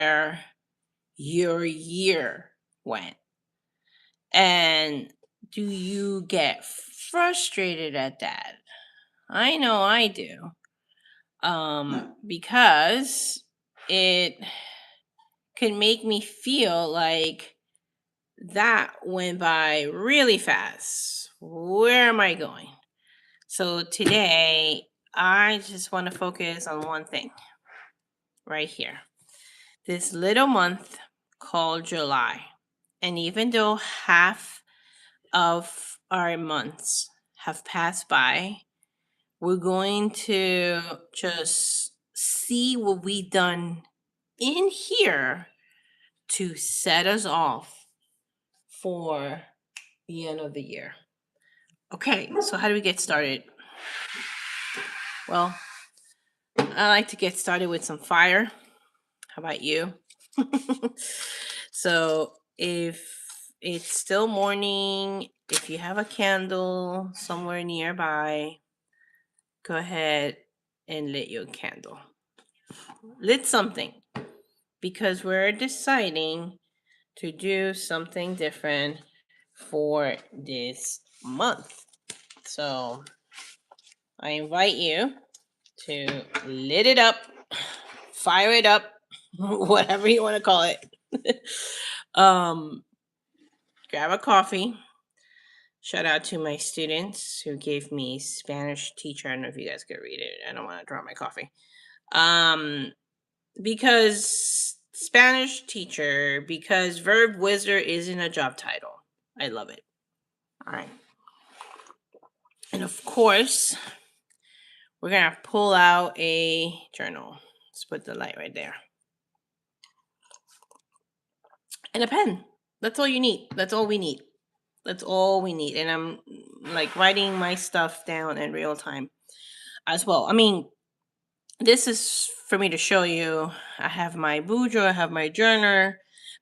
where your year went? And do you get frustrated at that? I know I do. Because it can make me feel like that went by really fast. Where am I going? So today, I just want to focus on one thing right here. This little month called July. And even though half of our months have passed by, we're going to just see what we done in here to set us off for the end of the year. Okay, so how do we get started? Well, I like to get started with some fire. How about you? So, if it's still morning, if you have a candle somewhere nearby, go ahead and lit your candle. Lit something because we're deciding to do something different for this month. So, I invite you to lit it up, fire it up, whatever you want to call it. um, Grab a coffee. Shout out to my students who gave me Spanish teacher. I don't know if you guys could read it. I don't want to drop my coffee. Because Spanish teacher, because verb wizard isn't a job title. I love it. All right. And of course, we're going to pull out a journal. Let's put the light right there. And a pen. That's all you need. That's all we need. That's all we need. And I'm like writing my stuff down in real time as well. I mean, this is for me to show you. I have my bujo, I have my journal,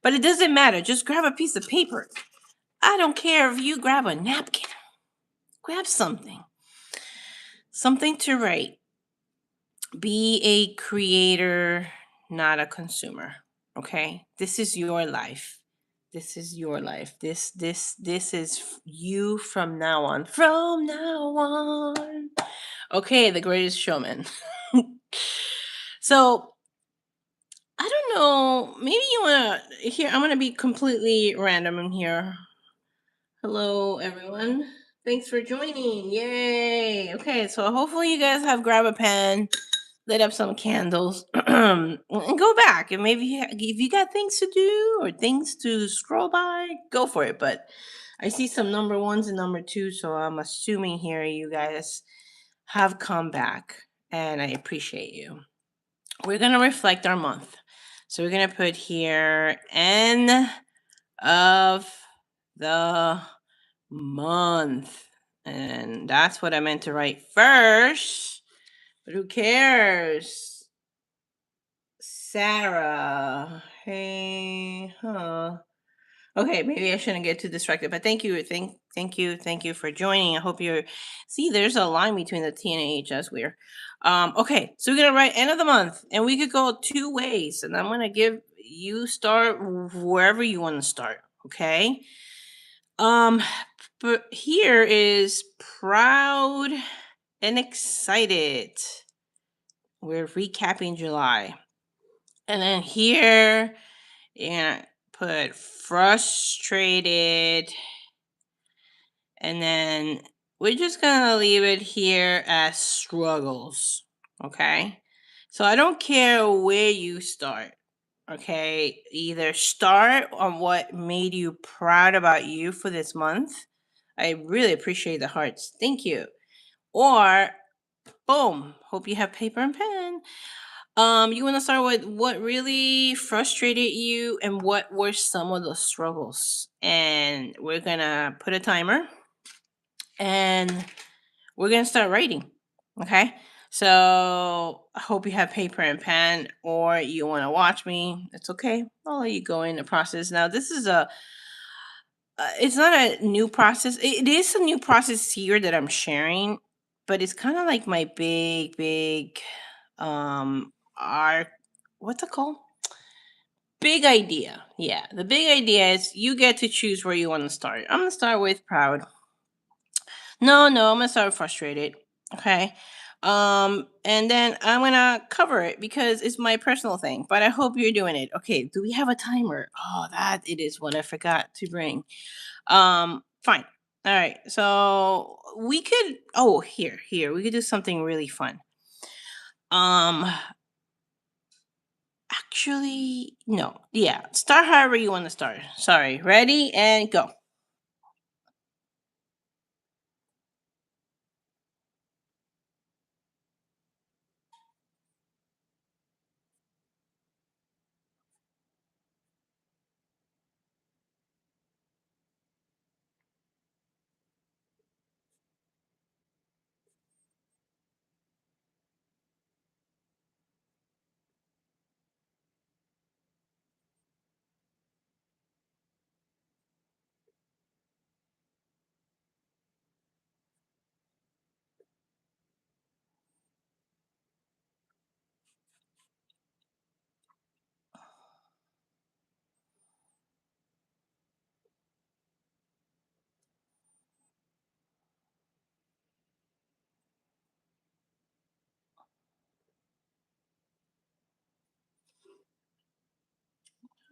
but it doesn't matter. Just grab a piece of paper. I don't care if you grab a napkin. Grab something. Something to write. Be a creator, not a consumer. Okay? This is your life. This is your life. This is you from now on. From now on. Okay, the greatest showman. So, I don't know. Maybe you want to here I'm going to be completely random in here. Hello everyone. Thanks for joining. Yay. Okay, so hopefully you guys have grab a pen, lit up some candles, and go back. And maybe if you got things to do or things to scroll by, go for it. But I see some number ones and number twos, so I'm assuming here you guys have come back, and I appreciate you. We're going to reflect our month. So we're going to put here end of the month. And that's what I meant to write first. But who cares? Sarah. Hey, huh. Okay, maybe I shouldn't get too distracted, but thank you, thank you for joining. I hope you're. See, there's a line between the T and H. That's weird. Okay, so we're gonna write end of the month, and we could go two ways, and I'm gonna give you start wherever you want to start. Okay. Um, but here is proud and excited. We're recapping July, and then here, yeah, put frustrated, and then we're just gonna leave it here as struggles. Okay, so I don't care where you start. Okay, either start on what made you proud about you for this month. I really appreciate the hearts, thank you. Or boom, hope you have paper and pen. You want to start with what really frustrated you and what were some of the struggles. And we're going to put a timer and we're going to start writing. Okay? So I hope you have paper and pen or you want to watch me. It's okay. I'll let you go in the process. Now, this is it's not a new process. It is a new process here that I'm sharing, but it's kind of like my big, big, art. What's it called? big idea. Yeah, the big idea is you get to choose where you want to start. I'm gonna start with proud. No, I'm gonna start with frustrated. Okay. And then I'm gonna cover it because it's my personal thing. But I hope you're doing it. Okay. Do we have a timer? Oh, that it is what I forgot to bring. Fine. All right. So we could. Oh, here. We could do something really fun. Um, Actually, no. Yeah. Start however you want to start. Sorry. Ready and go.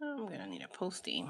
I'm gonna need a postie.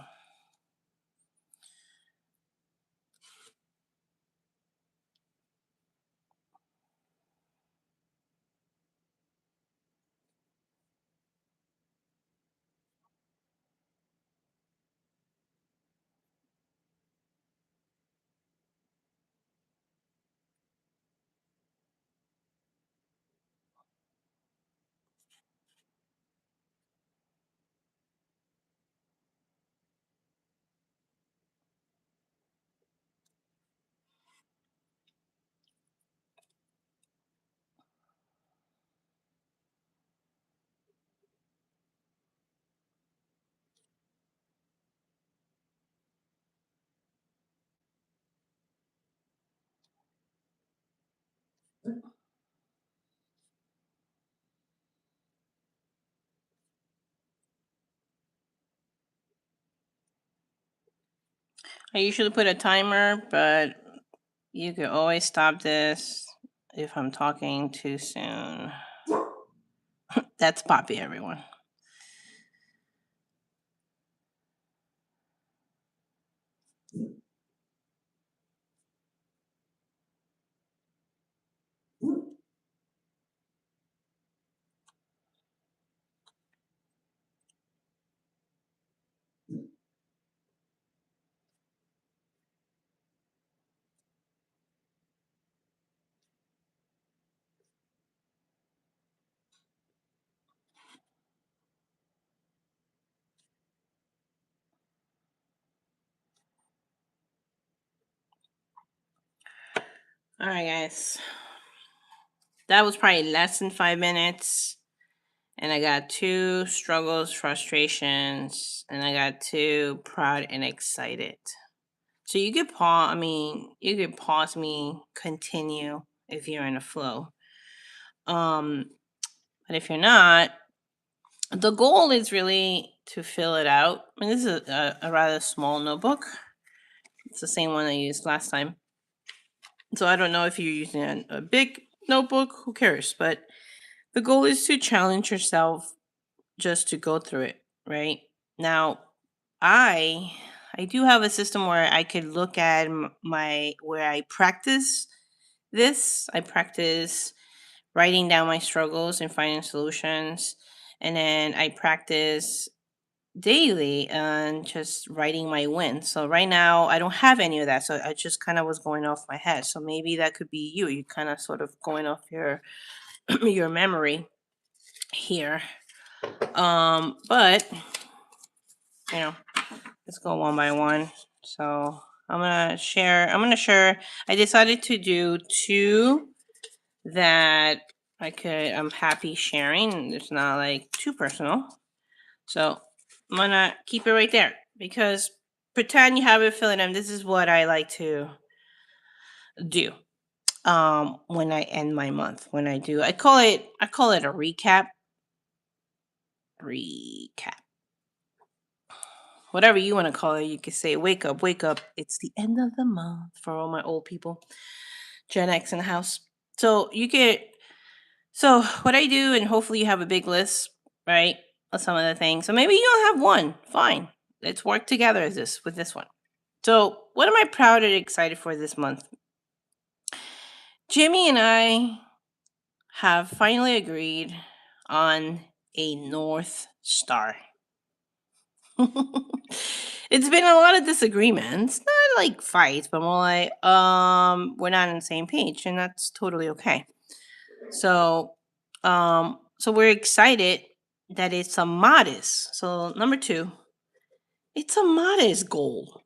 I usually put a timer, but you could always stop this if I'm talking too soon. That's Poppy, everyone. All right, guys. That was probably less than 5 minutes. And I got two struggles, frustrations, and I got two proud and excited. So you could pause, you could pause me, continue if you're in a flow. Um, but if you're not, the goal is really to fill it out. I mean, this is a rather small notebook. It's the same one I used last time. So I don't know if you're using a big notebook, who cares? But the goal is to challenge yourself just to go through it, right? Now, I I do have a system where I could look at my where I practice this. I practice writing down my struggles and finding solutions, and then I practice daily and just writing my wins. So right now I don't have any of that. So I just kind of was going off my head. So maybe that could be you. You kind of sort of going off your your memory here. But you know, let's go one by one. So I'm gonna share. I decided to do two that I'm happy sharing. It's not like too personal. So I'm gonna keep it right there because pretend you have it filling in. This is what I like to do. When I end my month. When I call it a recap. Recap. whatever you want to call it. You could say, wake up, wake up. It's the end of the month for all my old people, Gen X in the house. So you get, so what I do, and hopefully you have a big list, right, of some of the things. So maybe you don't have one. Fine. Let's work together as this with this one. So what am I proud and excited for this month? Jimmy and I have finally agreed on a North Star. It's been a lot of disagreements, not like fights, but more like we're not on the same page, and that's totally okay. So so we're excited that it's a modest. So number 2, it's a modest goal.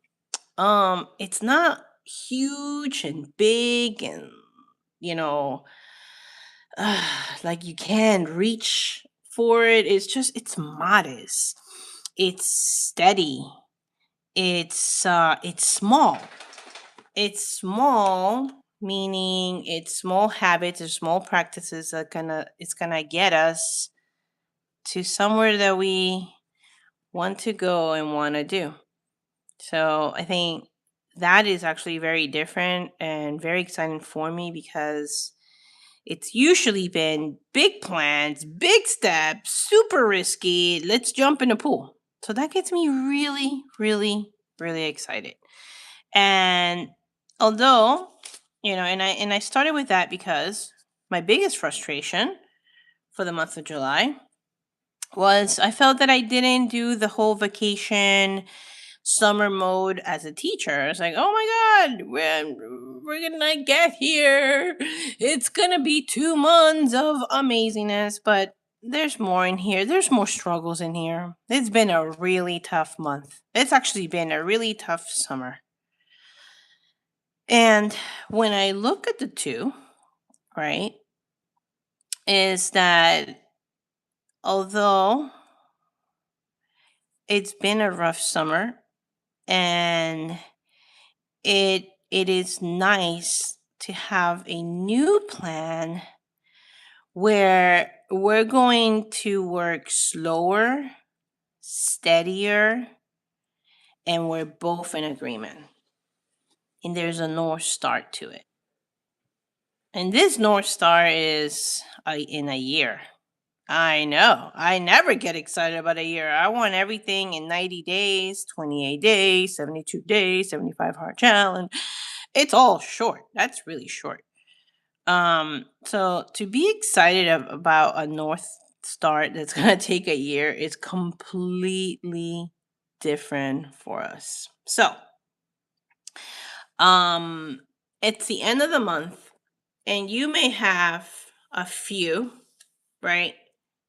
It's not huge and big and you know like you can reach for it. It's modest. It's steady. It's small. It's small, meaning it's small habits or small practices that it's gonna get us to somewhere that we want to go and want to do. So I think that is actually very different and very exciting for me because it's usually been big plans, big steps, super risky. Let's jump in the pool. So that gets me really, really, really excited. And although, and I started with that because my biggest frustration for the month of July was I felt that I didn't do the whole vacation summer mode as a teacher. It's like, oh my God, we're gonna get here. It's gonna be 2 months of amazingness, but there's more in here. There's more struggles in here. It's been a really tough month. It's actually been a really tough summer. And when I look at the two, right, is that although it's been a rough summer and it is nice to have a new plan where we're going to work slower, steadier, and we're both in agreement. And there's a North Star to it. And this North Star is in a year. I know. I never get excited about a year. I want everything in 90 days, 28 days, 72 days, 75 hard challenge. It's all short. That's really short. So to be excited about a North Star that's going to take a year is completely different for us. So, it's the end of the month and you may have a few, right,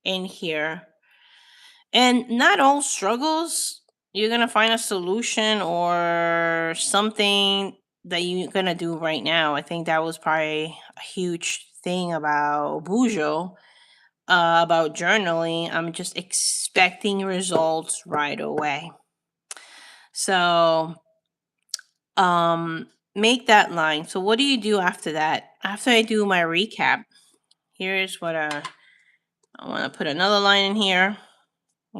in here. And not all struggles, you're going to find a solution or something that you're going to do right now. I think that was probably a huge thing about Bujo, about journaling. I'm just expecting results right away. So, make that line. So what do you do after that? After I do my recap, here's what I want to put another line in here.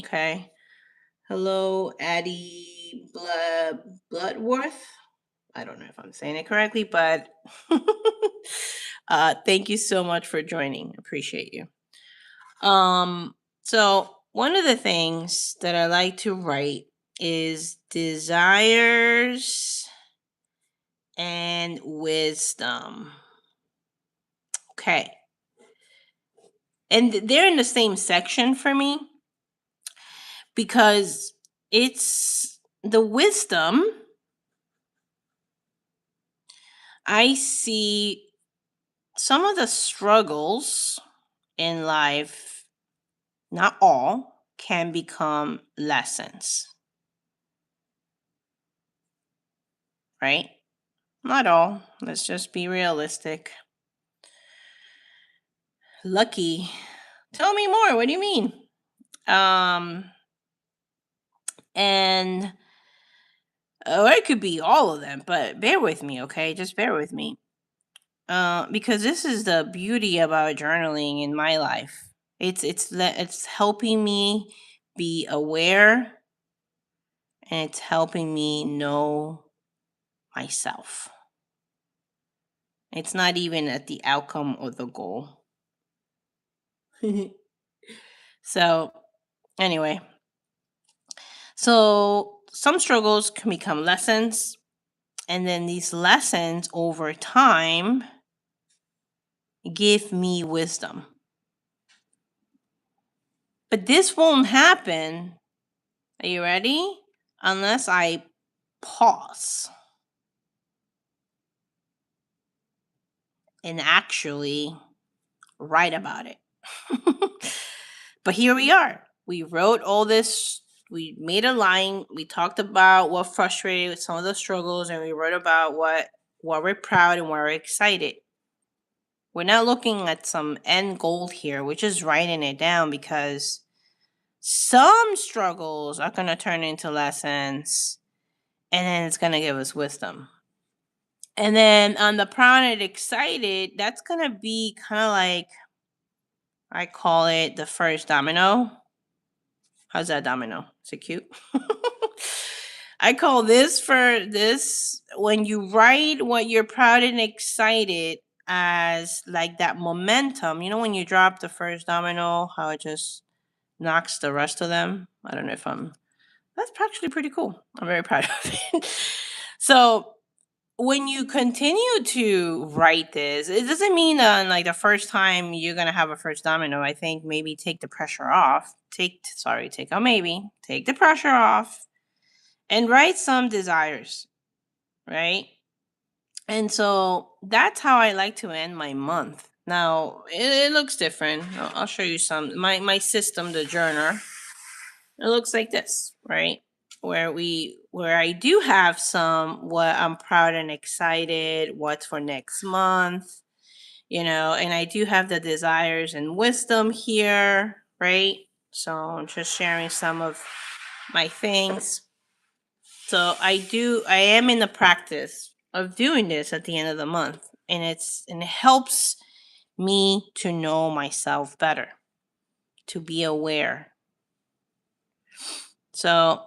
Okay. Hello, Addie Bloodworth. I don't know if I'm saying it correctly, but thank you so much for joining. Appreciate you. So one of the things that I like to write is desires and wisdom. Okay. And they're in the same section for me because it's the wisdom. I see some of the struggles in life, not all, can become lessons. Right? Not all. Let's just be realistic. Lucky. Tell me more. What do you mean? And or it could be all of them, but bear with me, okay? Just bear with me. Because this is the beauty about journaling in my life. It's helping me be aware and it's helping me know myself. It's not even at the outcome or the goal. So, anyway, so some struggles can become lessons, and then these lessons over time give me wisdom. But this won't happen, are you ready? Unless I pause and actually write about it. But here we are. We wrote all this. We made a line. We talked about what frustrated with some of the struggles, and we wrote about what we're proud and what we're excited. We're not looking at some end goal here. We're just writing it down because some struggles are going to turn into lessons, and then it's going to give us wisdom. And then on the proud and excited, that's going to be kind of like, I call it the first domino. How's that domino? Is it cute? I call this when you write what you're proud and excited as like that momentum. You know, when you drop the first domino, how it just knocks the rest of them. I don't know if that's actually pretty cool. I'm very proud of it. So when you continue to write this, it doesn't mean on like the first time you're gonna have a first domino. I think maybe take the pressure off. Take the pressure off and write some desires, right? And so that's how I like to end my month. Now it looks different. I'll show you some my system, the journal. It looks like this, right? Where I do have some what I'm proud and excited, what's for next month, and I do have the desires and wisdom here, right? So I'm just sharing some of my things. So I am in the practice of doing this at the end of the month, and it helps me to know myself better, to be aware. So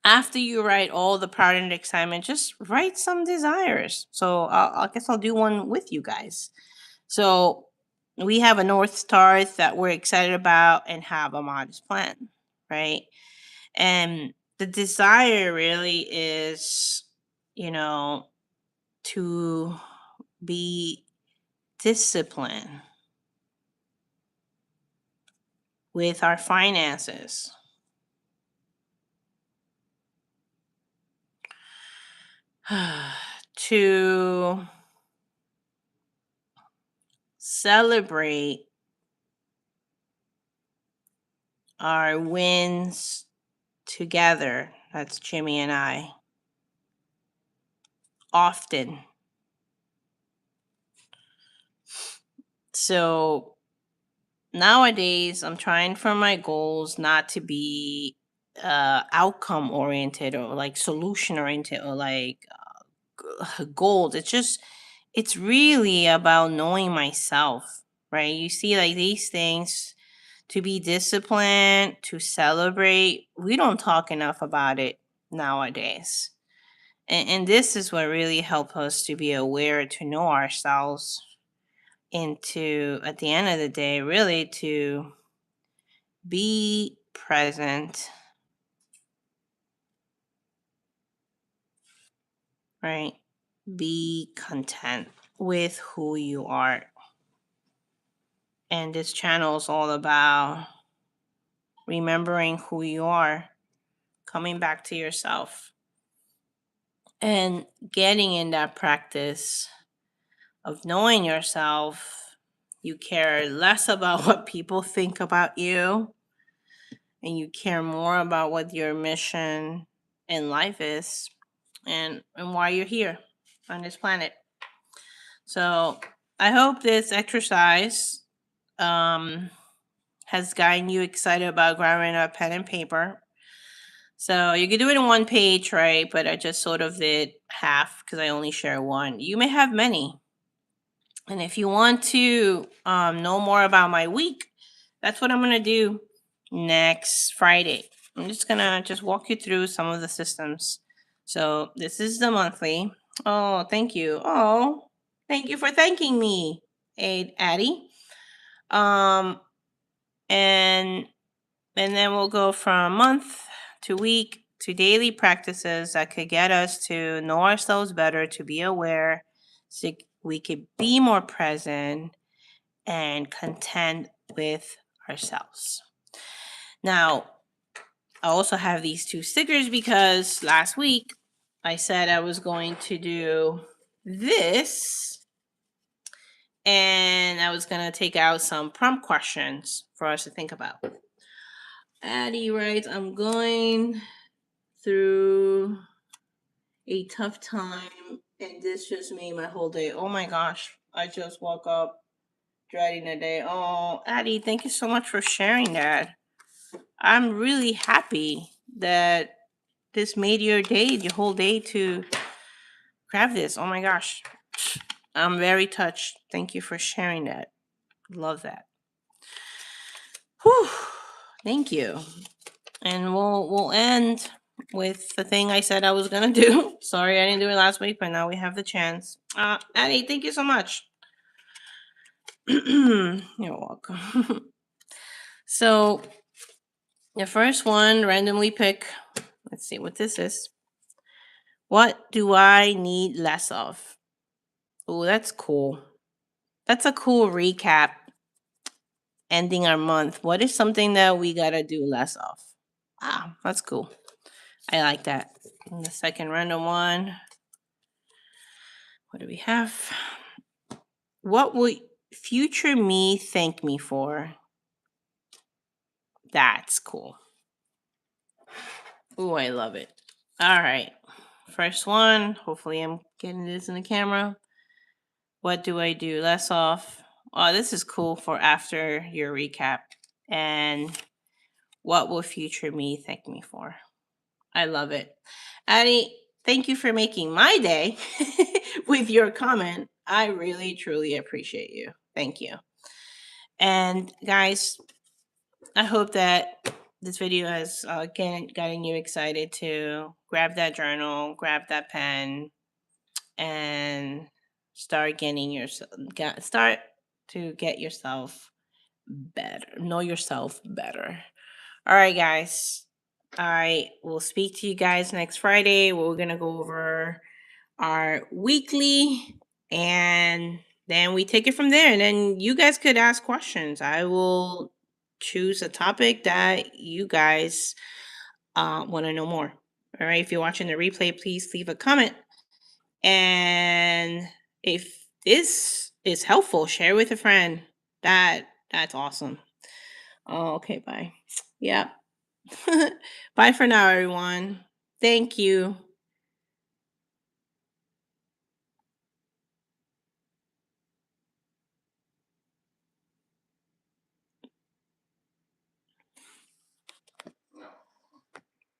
after you write all the proud and excitement, just write some desires. So I guess I'll do one with you guys. So we have a North Star that we're excited about and have a modest plan, right? And the desire really is, to be disciplined with our finances. To celebrate our wins together. That's Jimmy and I. Often. So nowadays, I'm trying for my goals not to be outcome oriented or like solution oriented or like goals. It's really about knowing myself, right? You see, like these things, to be disciplined, to celebrate, we don't talk enough about it nowadays. And this is what really helps us to be aware, to know ourselves, and to, at the end of the day, really to be present, right? Be content with who you are. And this channel is all about remembering who you are, coming back to yourself, and getting in that practice of knowing yourself. You care less about what people think about you, and you care more about what your mission in life is, and why you're here on this planet. So I hope this exercise has gotten you excited about grabbing a pen and paper. So you could do it in one page, right? But I just sort of did half because I only share one. You may have many. And if you want to know more about my week, that's what I'm going to do next Friday. I'm just gonna walk you through some of the systems. So this is the monthly. Oh, thank you. Oh, thank you for thanking me, Addie. Um, and then we'll go from month to week to daily practices that could get us to know ourselves better, to be aware, so we could be more present and content with ourselves. Now, I also have these two stickers because last week I said I was going to do this and I was going to take out some prompt questions for us to think about. Addie writes, I'm going through a tough time and this just made my whole day. Oh my gosh, I just woke up dreading the day. Oh, Addie, thank you so much for sharing that. I'm really happy that this made your day, your whole day to grab this. Oh my gosh. I'm very touched. Thank you for sharing that. Love that. Whew. Thank you. And we'll end with the thing I said I was gonna do. Sorry I didn't do it last week, but now we have the chance. Addie, thank you so much. You're welcome. So the first one, randomly pick. Let's see what this is. What do I need less of? Oh, that's cool. That's a cool recap ending our month. What is something that we gotta do less of? Wow, that's cool. I like that. And the second random one. What do we have? What will future me thank me for? That's cool. Ooh, I love it. All right. First one. Hopefully, I'm getting this in the camera. What do I do less of? Oh, this is cool for after your recap. And what will future me thank me for? I love it. Addie, thank you for making my day with your comment. I really, truly appreciate you. Thank you. And guys, I hope that this video has gotten you excited to grab that journal, grab that pen, and start getting yourself start to get yourself better, know yourself better. All right, guys. I will speak to you guys next Friday. We're gonna go over our weekly, and then we take it from there. And then you guys could ask questions. I will choose a topic that you guys want to know more. All right. If you're watching the replay, please leave a comment. And if this is helpful, share with a friend. That's awesome. Oh, okay, bye. Yep. Bye for now, everyone. Thank you.